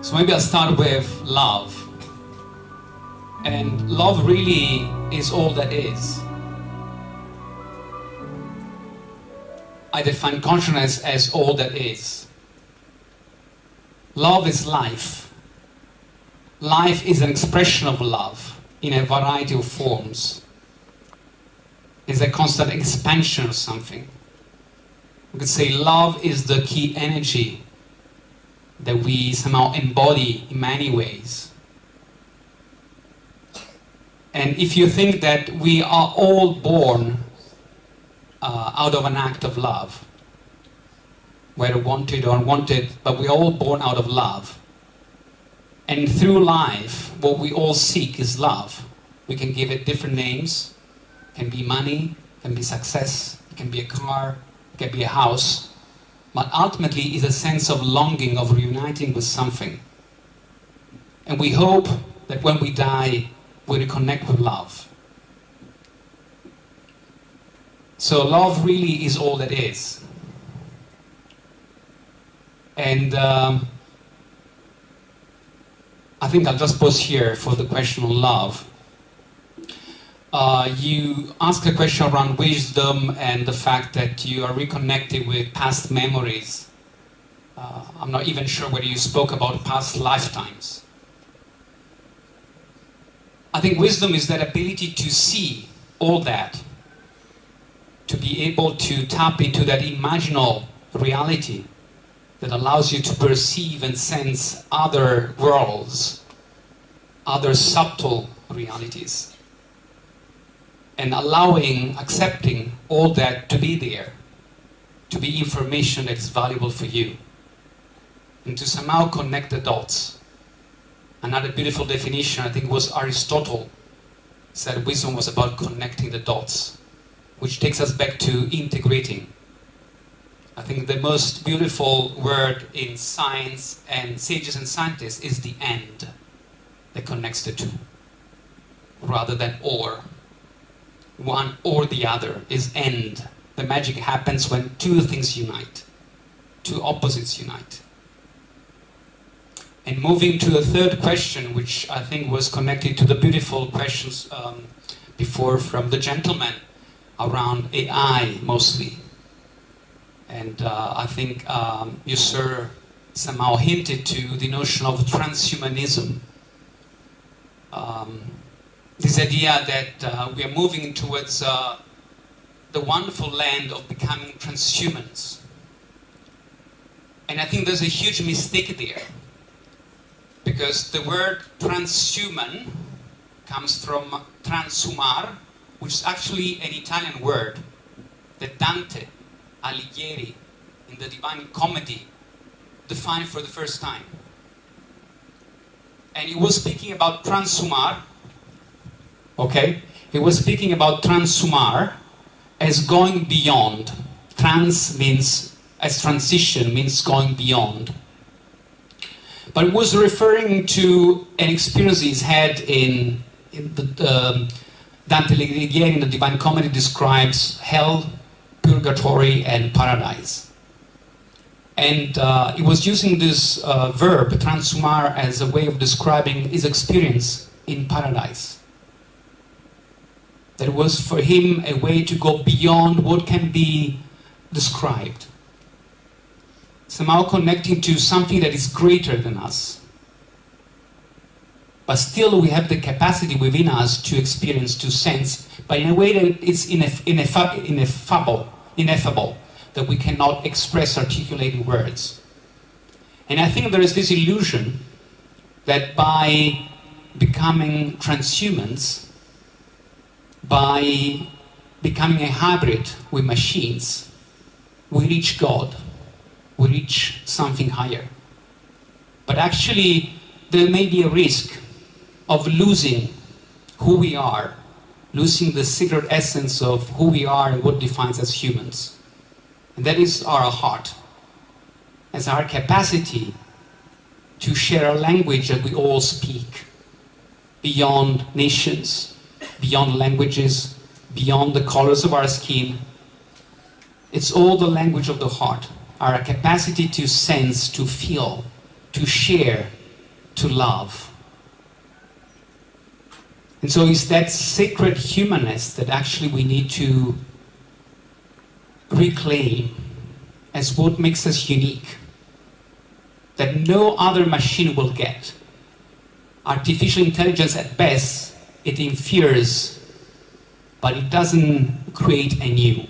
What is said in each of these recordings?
So maybe I'll start with love. And love really is all that is. I define consciousness as all that is. Love is life. Life is an expression of love in a variety of forms. It's a constant expansion of something. We could say love is the key energy that we somehow embody in many ways. And if you think that we are all born out of an act of love, whether wanted or unwanted, but we're all born out of love. And through life, what we all seek is love. We can give it different names. It can be money, it can be success, it can be a car, it can be a house. But ultimately, it's a sense of longing, of reuniting with something. And we hope that when we die, we reconnect with love. So love really is all that is. And I think I'll just pause here for the question on love. You asked a question around wisdom and the fact that you are reconnected with past memories. I'm not even sure whether you spoke about past lifetimes. I think wisdom is that ability to see all that, to be able to tap into that imaginal reality that allows you to perceive and sense other worlds, other subtle realities, and allowing, accepting all that to be there, to be information that is valuable for you, and to somehow connect the dots. Another beautiful definition, I think, was Aristotle, said wisdom was about connecting the dots, which takes us back to integrating. I think the most beautiful word in science and sages and scientists is the and that connects the two, rather than or. One or the other is and. The magic happens when two things unite, two opposites unite. And moving to the third question, which I think was connected to the beautiful questions before from the gentleman around AI mostly. And I think you, sir, somehow hinted to the notion of transhumanism. This idea that we are moving towards the wonderful land of becoming transhumans. And I think there's a huge mistake there. Because the word transhuman comes from transhumar, which is actually an Italian word that Dante Alighieri in the Divine Comedy defined for the first time. And he was speaking about transhumar, okay? He was speaking about transhumar as going beyond. Trans means, as transition, means going beyond. But it was referring to an experience he's had in the Dante Alighieri in the Divine Comedy describes hell, purgatory, and paradise. And he was using this verb, transhumar, as a way of describing his experience in paradise. That was for him a way to go beyond what can be described. Somehow connecting to something that is greater than us. But still we have the capacity within us to experience, to sense, but in a way that it's ineffable, that we cannot express, articulate in words. And I think there is this illusion that by becoming transhumans, by becoming a hybrid with machines, we reach God. We reach something higher. But actually, there may be a risk of losing who we are, losing the secret essence of who we are and what defines us humans. And that is our heart, as our capacity to share a language that we all speak, beyond nations, beyond languages, beyond the colors of our skin. It's all the language of the heart. Our capacity to sense, to feel, to share to love. And so it's that sacred humanness that actually we need to reclaim as what makes us unique, that no other machine will get. Artificial intelligence at best, it infers, but it doesn't create anew.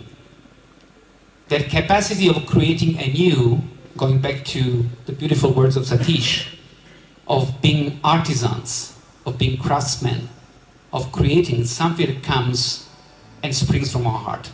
That capacity of creating anew, going back to the beautiful words of Satish, of being artisans, of being craftsmen, of creating something that comes and springs from our heart.